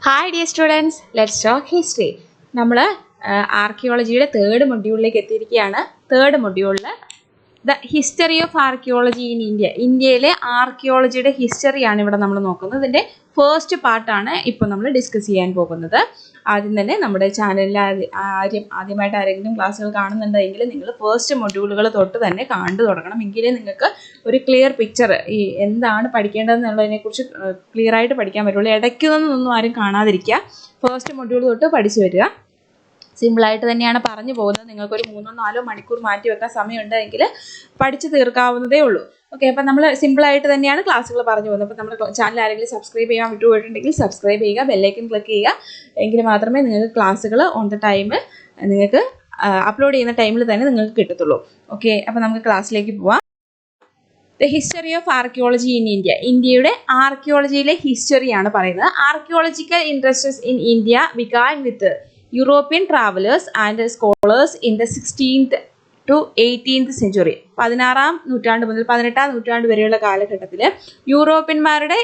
Hi dear students, let's talk history. നമ്മൾ ആർക്കിയോളജിയുടെ third മൊഡ്യൂളിലേക്ക് എത്തിയിരിക്കുകയാണ്. തേർഡ് മൊഡ്യൂളിൽ the history of archaeology in India, ഇന്ത്യയിലെ ആർക്കിയോളജിയുടെ ഹിസ്റ്ററിയാണ് ഇവിടെ നമ്മൾ നോക്കുന്നത്. ഇതിൻ്റെ ഫസ്റ്റ് പാർട്ടാണ് ഇപ്പോൾ നമ്മൾ ഡിസ്കസ് ചെയ്യാൻ പോകുന്നത്. ആദ്യം തന്നെ നമ്മുടെ ചാനലിൽ ആദ്യമായിട്ട് ആരെങ്കിലും ക്ലാസ്സുകൾ കാണുന്നുണ്ടെങ്കിൽ നിങ്ങൾ ഫസ്റ്റ് മൊഡ്യൂളുകൾ തൊട്ട് തന്നെ കണ്ടു തുടങ്ങണം. എങ്കിലേ നിങ്ങൾക്ക് ഒരു ക്ലിയർ പിക്ചർ ഈ എന്താണ് പഠിക്കേണ്ടതെന്നുള്ളതിനെക്കുറിച്ച് ക്ലിയർ ആയിട്ട് പഠിക്കാൻ പറ്റുള്ളൂ. ഇടയ്ക്കൊന്നും ആരും കാണാതിരിക്കുക. ഫസ്റ്റ് മൊഡ്യൂൾ തൊട്ട് പഠിച്ചു വരിക. സിമ്പിളായിട്ട് തന്നെയാണ് പറഞ്ഞു പോകുന്നത്. നിങ്ങൾക്കൊരു 3-4 മണിക്കൂർ മാറ്റി വെക്കാൻ സമയമുണ്ടെങ്കിൽ പഠിച്ചു തീർക്കാവുന്നതേ ഉള്ളൂ. ഓക്കെ, അപ്പം നമ്മൾ സിമ്പിളായിട്ട് തന്നെയാണ് ക്ലാസ്സുകൾ പറഞ്ഞു പോകുന്നത്. അപ്പോൾ നമ്മുടെ ചാനൽ ആരെങ്കിലും സബ്സ്ക്രൈബ് ചെയ്യാൻ വിട്ടുപോയിട്ടുണ്ടെങ്കിൽ സബ്സ്ക്രൈബ് ചെയ്യുക, ബെല്ലൈക്കൻ ക്ലിക്ക് ചെയ്യുക. എങ്കിൽ മാത്രമേ നിങ്ങൾക്ക് ക്ലാസ്സുകൾ ഓൺ ദ ടൈം നിങ്ങൾക്ക് അപ്ലോഡ് ചെയ്യുന്ന ടൈമിൽ തന്നെ നിങ്ങൾക്ക് കിട്ടത്തുള്ളൂ. ഓക്കെ, അപ്പോൾ നമുക്ക് ക്ലാസ്സിലേക്ക് പോവാം. The history of archaeology in India, ഇന്ത്യയുടെ ആർക്കിയോളജിയിലെ ഹിസ്റ്ററിയാണ് പറയുന്നത്. Archaeological interests in India began with European travelers and scholars in the 16th to 18th century. 16-ാം നൂറ്റാണ്ട് മുതൽ 18-ാം നൂറ്റാണ്ട് വരെയുള്ള കാലഘട്ടത്തിൽ യൂറോപ്യന്മാരുടെ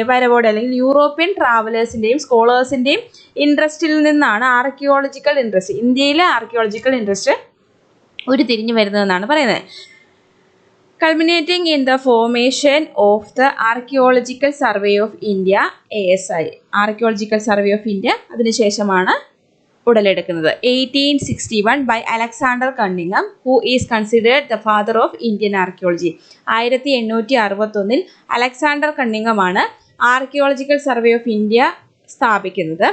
വരവോടെ അല്ലെങ്കിൽ യൂറോപ്യൻ ട്രാവലേഴ്സിൻ്റെയും സ്കോളേഴ്സിൻ്റെയും ഇൻട്രസ്റ്റിൽ നിന്നാണ് ആർക്കിയോളജിക്കൽ ഇൻട്രസ്റ്റ്, ഇന്ത്യയിലെ ആർക്കിയോളജിക്കൽ ഇൻട്രസ്റ്റ് ഉരുത്തിരിഞ്ഞു വരുന്നതെന്നാണ് പറയുന്നത്. Culminating in the formation of the Archaeological Survey of India, ASI, Archaeological Survey of India, അതിനുശേഷമാണ് ഉടലെടുക്കുന്നത്. 1861 by Alexander Cunningham, who is considered the father of Indian archaeology. 1861 Alexander കണ്ണിങ്ങമാണ് archaeological survey of India സ്ഥാപിക്കുന്നത്.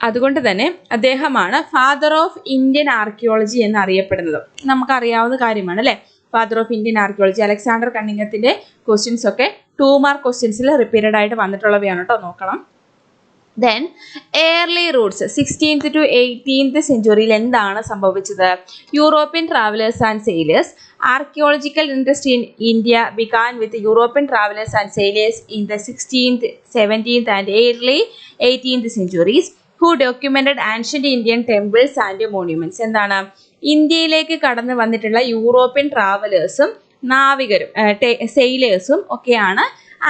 അതുകൊണ്ട് തന്നെ അദ്ദേഹമാണ് father of Indian archaeology എന്നറിയപ്പെടുന്നത്. നമുക്കറിയാവുന്ന കാര്യമാണ് അല്ലേ, father of Indian archaeology. Alexander കണ്ണിങ്ങത്തിൻ്റെ ക്വസ്റ്റ്യൻസ് ഒക്കെ 2 മാർക്ക് ക്വസ്റ്റ്യൻസിൽ റിപ്പീറ്റഡ് ആയിട്ട് വന്നിട്ടുള്ളവയാണ് കേട്ടോ, നോക്കണം. Then early roots 16th to 18th സെഞ്ചുറിയിൽ എന്താണ് സംഭവിച്ചത്? European travellers and sailors. Archaeological interest in India began with European travellers and sailors in the 16th, 17th and early 18th centuries who documented ancient Indian temples and monuments. എന്താണ്? ഇന്ത്യയിലേക്ക് കടന്നു വന്നിട്ടുള്ള European ട്രാവലേഴ്സും നാവികരും സെയിലേഴ്സും ഒക്കെയാണ്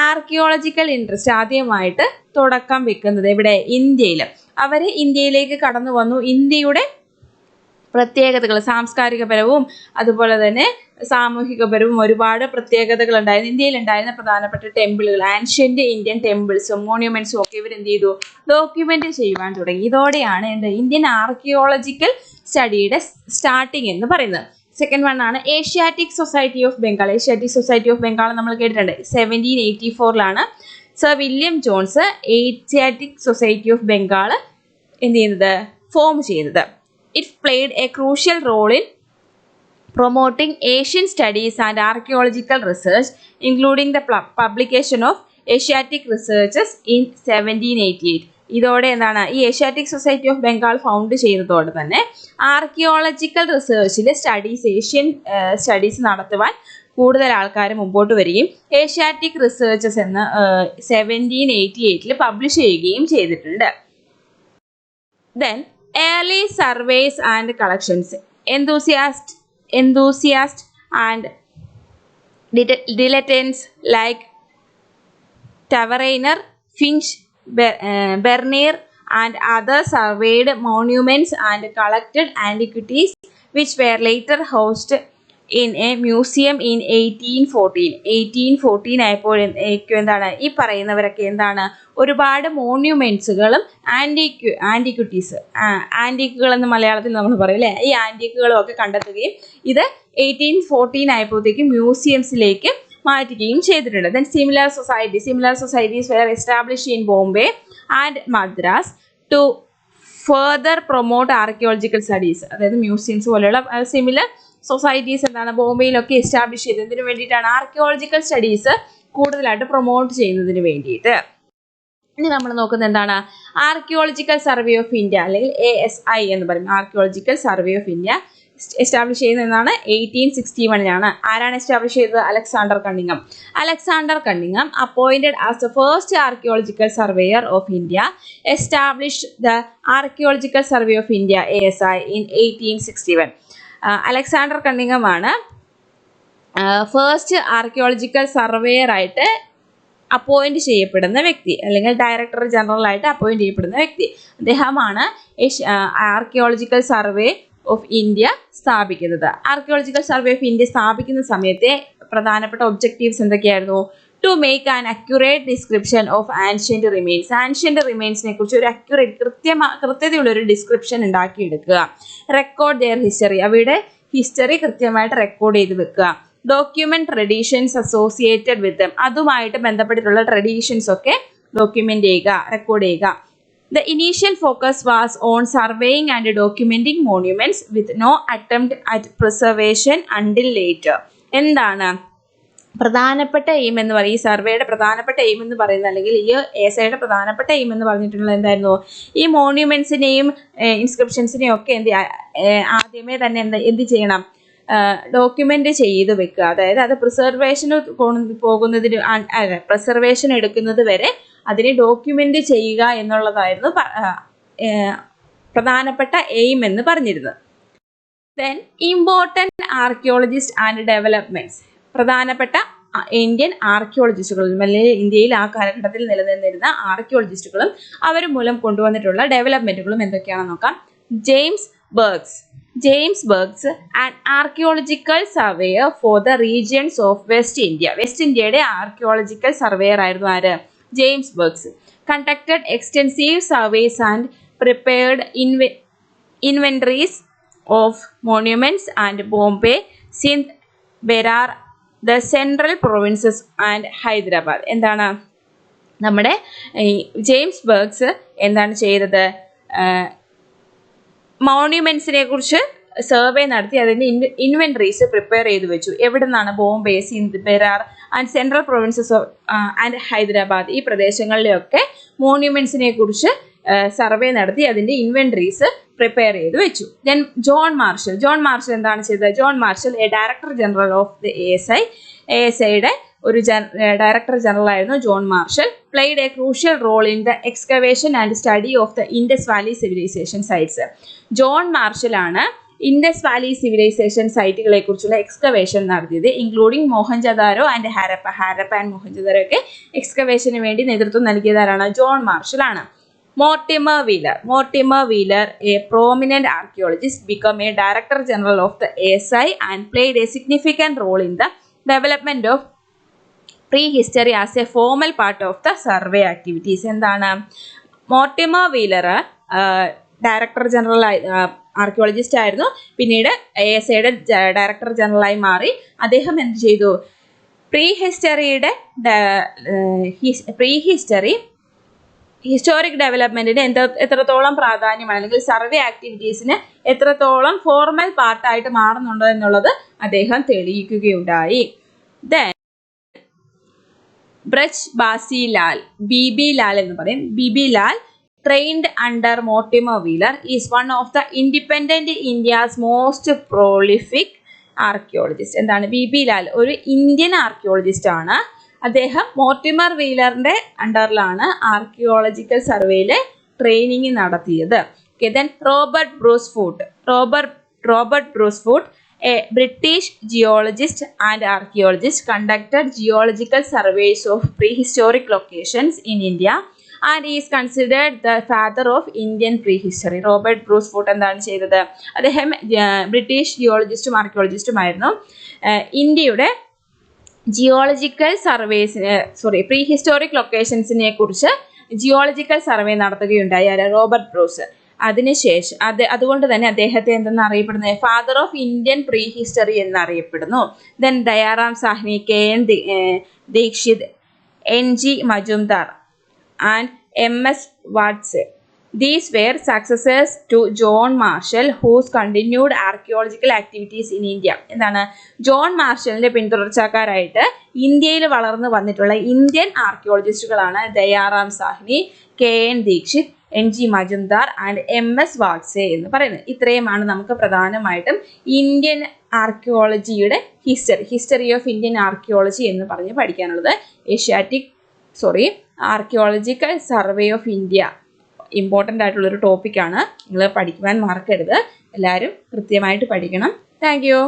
archaeological interest ആദ്യമായിട്ട് തുടക്കം വെക്കുന്നത്. ഇവിടെ ഇന്ത്യയിൽ അവർ ഇന്ത്യയിലേക്ക് കടന്നു വന്നു. ഇന്ത്യയുടെ പ്രത്യേകതകൾ, സാംസ്കാരികപരവും അതുപോലെ തന്നെ സാമൂഹികപരവും ഒരുപാട് പ്രത്യേകതകൾ ഉണ്ടായിരുന്നു. ഇന്ത്യയിൽ ഉണ്ടായിരുന്ന പ്രധാനപ്പെട്ട ടെമ്പിളുകൾ, ആൻഷ്യൻ്റ് ഇന്ത്യൻ ടെമ്പിൾസും മോണ്യുമെൻറ്റ്സും ഒക്കെ ഇവരെന്ത് ചെയ്തു? ഡോക്യുമെൻ്റ് ചെയ്യുവാൻ തുടങ്ങി. ഇതോടെയാണ് ഇന്ത്യൻ ആർക്കിയോളജിക്കൽ സ്റ്റഡിയുടെ സ്റ്റാർട്ടിങ് എന്ന് പറയുന്നത്. സെക്കൻഡ് വൺ ആണ് Asiatic society of Bengal. Asiatic society of Bengal നമ്മൾ കേട്ടിട്ടുണ്ട്. 1784 sir William Jones Asiatic society of Bengal എന്ത് ചെയ്യുന്നത്? ഫോം ചെയ്യുന്നത്. It played a crucial role in promoting Asian studies and archaeological research, including the publication of Asiatic researches in 1788. ഇതോടെ എന്താണ്? ഈ Asiatic society of Bengal found ചെയ്യുന്നതോടെ തന്നെ ആർക്കിയോളജിക്കൽ റിസർച്ചിൽ ഏഷ്യൻ സ്റ്റഡീസ് നടത്തുവാൻ കൂടുതൽ ആൾക്കാർ മുമ്പോട്ട് വരികയും ഏഷ്യാറ്റിക് റിസർച്ചസ് എന്ന് 1788 പബ്ലിഷ് ചെയ്യുകയും ചെയ്തിട്ടുണ്ട്. Then early surveys and collections. Enthusiasts and dilettantes like Taverner, Finch, Bernier and others surveyed monuments and collected antiquities which were later housed in a museum in 1814. 1814 ആയപ്പോഴേക്കും എന്താണ് ഈ പറയുന്നവരൊക്കെ എന്താണ് ഒരുപാട് മോണ്യുമെൻറ്റ്സുകളും ആൻറ്റിക്വിറ്റീസ്, ആൻറ്റിക്കുകൾ എന്ന് മലയാളത്തിൽ നമ്മൾ പറയും അല്ലേ, ഈ ആൻറ്റിക്കുകളും ഒക്കെ കണ്ടെത്തുകയും ഇത് 1814 ആയപ്പോഴത്തേക്കും മ്യൂസിയംസിലേക്ക് മാറ്റുകയും ചെയ്തിട്ടുണ്ട്. Then similar societies were established in Bombay and Madras to further promote archaeological studies. അതായത് മ്യൂസിയംസ് പോലെയുള്ള സിമിലർ സൊസൈറ്റീസ് എന്താണ് ബോംബെയിലൊക്കെ എസ്റ്റാബ്ലിഷ് ചെയ്തതിന് വേണ്ടിയിട്ടാണ്, ആർക്കിയോളജിക്കൽ സ്റ്റഡീസ് കൂടുതലായിട്ട് പ്രൊമോട്ട് ചെയ്യുന്നതിന് വേണ്ടിയിട്ട്. ഇനി നമ്മൾ നോക്കുന്നത് എന്താണ്? ആർക്കിയോളജിക്കൽ സർവേ ഓഫ് ഇന്ത്യ അല്ലെങ്കിൽ ASI എന്ന് പറയും. Archaeological survey of India establish ചെയ്യുന്നതാണ് 1861. ആരാണ് എസ്റ്റാബ്ലിഷ് ചെയ്തത്? Alexander Cunningham. Alexander Cunningham appointed as the first archaeological surveyor of India established the archaeological survey of India ASI in 1861. Alexander കണ്ണിങ്ങമാണ് first archaeological surveyor ആയിട്ട് appoint ചെയ്യപ്പെടുന്ന വ്യക്തി അല്ലെങ്കിൽ director general ആയിട്ട് appoint ചെയ്യപ്പെടുന്ന വ്യക്തി. അദ്ദേഹമാണ് ആർക്കിയോളജിക്കൽ സർവേ ഓഫ് ഇന്ത്യ സ്ഥാപിക്കുന്നത്. ആർക്കിയോളജിക്കൽ സർവേ ഓഫ് ഇന്ത്യ സ്ഥാപിക്കുന്ന സമയത്തെ പ്രധാനപ്പെട്ട ഒബ്ജക്റ്റീവ്സ് എന്തൊക്കെയായിരുന്നു? To make an accurate description of ancient remains. Ancient റിമെയിൻസിനെ കുറിച്ച് ഒരു കൃത്യതയുള്ള ഒരു ഡിസ്ക്രിപ്ഷൻ ഉണ്ടാക്കിയെടുക്കുക. റെക്കോർഡ് ദെയർ ഹിസ്റ്ററി, അവയുടെ ഹിസ്റ്ററി കൃത്യമായിട്ട് റെക്കോർഡ് ചെയ്ത് വെക്കുക. Document traditions associated with them, അതുമായിട്ട് ബന്ധപ്പെട്ടിട്ടുള്ള ട്രഡീഷൻസ് ഒക്കെ ഡോക്യുമെന്റ് ചെയ്യുക, റെക്കോർഡ് ചെയ്യുക. The initial focus was on surveying and documenting monuments with no attempt at preservation until later. എന്താണ് പ്രധാനപ്പെട്ട എയിം എന്ന് പറയും, ഈ സർവേയുടെ പ്രധാനപ്പെട്ട എയിം എന്ന് പറയുന്നത്, അല്ലെങ്കിൽ ഈ എസ്ഐയുടെ പ്രധാനപ്പെട്ട എയിം എന്ന് പറഞ്ഞിട്ടുള്ളത് എന്തായിരുന്നു? ഈ മോണ്യുമെന്റ്സിനെയും ഇൻസ്ക്രിപ്ഷൻസിനെയും ഒക്കെ ആദ്യമേ തന്നെ എന്ത് ചെയ്യണം? ഡോക്യുമെന്റ് ചെയ്ത് വെക്കുക. അതായത് അത് പ്രിസർവേഷന് പോകുന്നതിന് പ്രിസർവേഷൻ എടുക്കുന്നത് വരെ അതിനെ ഡോക്യുമെന്റ് ചെയ്യുക എന്നുള്ളതായിരുന്നു പ്രധാനപ്പെട്ട എയിം എന്ന് പറഞ്ഞിരുന്നത്. Then important archaeologist and developments, പ്രധാനപ്പെട്ട ഇന്ത്യൻ ആർക്കിയോളജിസ്റ്റുകളും അല്ലെങ്കിൽ ഇന്ത്യയിൽ ആ കാലഘട്ടത്തിൽ നിലനിന്നിരുന്ന ആർക്കിയോളജിസ്റ്റുകളും അവർ മൂലം കൊണ്ടുവന്നിട്ടുള്ള ഡെവലപ്മെന്റുകളും എന്തൊക്കെയാണെന്ന് നോക്കാം. James ബർഗ്സ് an archaeological surveyor for the regions of west India. West ഇന്ത്യയുടെ ആർക്കിയോളജിക്കൽ സർവേയർ ആയിരുന്നു ആര്? James ബർഗ്സ്. Conducted extensive surveys and prepared inventories of monuments and Bombay, Sindh, Berar, the central provinces and Hyderabad. എന്താണ് നമ്മുടെ James ബർഗ്സ് എന്താണ് ചെയ്തത്? മോണ്യുമെന്റ്സിനെ കുറിച്ച് survey നടത്തി അതിൻ്റെ ഇൻവെന്ററീസ് പ്രിപ്പയർ ചെയ്ത് വെച്ചു. എവിടെ നിന്നാണ്? Bombay, Sindh, Berar and central provinces of and Hyderabad, ഈ പ്രദേശങ്ങളിലെയൊക്കെ മോണ്യുമെന്റ്സിനെ കുറിച്ച് സർവേ നടത്തി അതിൻ്റെ ഇൻവെന്ററീസ് പ്രിപ്പയർ ചെയ്ത് വെച്ചു. ദെൻ ജോൺ മാർഷൽ എന്താണ് ചെയ്തത്? John Marshall director general of the ASIയുടെ ഒരു ഡയറക്ടർ ജനറൽ ആയിരുന്നു John Marshall. Played a crucial role in the excavation and study of the Indus valley civilisation sites. John മാർഷലാണ് ഇൻഡസ് വാലി സിവിലൈസേഷൻ സൈറ്റുകളെ കുറിച്ചുള്ള എക്സ്കവേഷൻ നടത്തിയത്, including Mohenjodaro and Harappa and Mohenjodaro ഒക്കെ എക്സ്കവേഷന് വേണ്ടി നേതൃത്വം നൽകിയതാരാണ്? ജോൺ മാർഷൽ ആണ്. Mortimer Wheeler, a prominent archaeologist, became a director general of the ASI and played a significant role in the development of prehistory as a formal part of the survey activities. എന്താണ്? Mortimer wheeler director general archaeologist ആയിരുന്നു, പിന്നീട് ASIയുടെ director ജനറലായി മാറി. അദ്ദേഹം എന്ത് ചെയ്തു? Historic ഡെവലപ്മെന്റിന് എത്രത്തോളം പ്രാധാന്യമാണ്, അല്ലെങ്കിൽ സർവേ ആക്ടിവിറ്റീസിന് എത്രത്തോളം ഫോർമൽ പാർട്ടായിട്ട് മാറുന്നുണ്ടോ എന്നുള്ളത് അദ്ദേഹം തെളിയിക്കുകയുണ്ടായി. ദെൻ ബ്രജ് ബാസി ലാൽ, BB ലാൽ എന്ന് പറയും. BB Lal trained under Mortimer Wheeler is one of the independent India's most prolific archaeologist. എന്താണ്? BB ലാൽ ഒരു ഇന്ത്യൻ ആർക്കിയോളജിസ്റ്റ് ആണ്. അദ്ദേഹം മോർട്ടിമർ വീലറിന്റെ അണ്ടറിലാണ് ആർക്കിയോളജിക്കൽ സർവേയിലെ ട്രെയിനിങ് നടത്തിയത്. Then Robert Bruce Foote, a British geologist and archaeologist, conducted geological surveys of prehistoric locations in India and is considered the father of Indian prehistory. Robert Bruce Foote എന്താണ് ചെയ്തത്? അദ്ദേഹം ബ്രിട്ടീഷ് ജിയോളജിസ്റ്റും ആർക്കിയോളജിസ്റ്റുമായിരുന്നു. ഇന്ത്യയുടെ ജിയോളജിക്കൽ പ്രീഹിസ്റ്റോറിക് ലൊക്കേഷൻസിനെ കുറിച്ച് ജിയോളജിക്കൽ സർവേ നടത്തുകയുണ്ടായി Robert Bruce. അതിനുശേഷം അതുകൊണ്ട് തന്നെ അദ്ദേഹത്തെ എന്തെന്ന് അറിയപ്പെടുന്നത്? Father of Indian prehistory എന്നറിയപ്പെടുന്നു. Then Daya Ram Sahni, KN Dikshit, NG Majumdar and MS Vats. These were successors to John Marshall, whose continued archaeological activities in India. എന്താണ്? ജോൺ മാർഷലിന്റെ പിന്തുടർച്ചക്കാരായിട്ട് ഇന്ത്യയിൽ വളർന്നു വന്നിട്ടുള്ള ഇന്ത്യൻ ആർക്കിയോളജിസ്റ്റുകളാണ് Daya Ram Sahni, KN Dikshit, NG Majumdar and MS വാട്ട്സെ എന്ന് പറയുന്നത്. ഇത്രയുമാണ് നമുക്ക് പ്രധാനമായിട്ടും ഇന്ത്യൻ ആർക്കിയോളജിയുടെ ഹിസ്റ്ററി ഓഫ് ഇന്ത്യൻ ആർക്കിയോളജി എന്ന് പറഞ്ഞ് പഠിക്കാനുള്ളത്. Archaeological survey of India important ആയിട്ടുള്ളൊരു ടോപ്പിക്കാണ്. നിങ്ങൾ പഠിക്കുവാൻ മറക്കരുത്. എല്ലാവരും കൃത്യമായിട്ട് പഠിക്കണം. Thank U.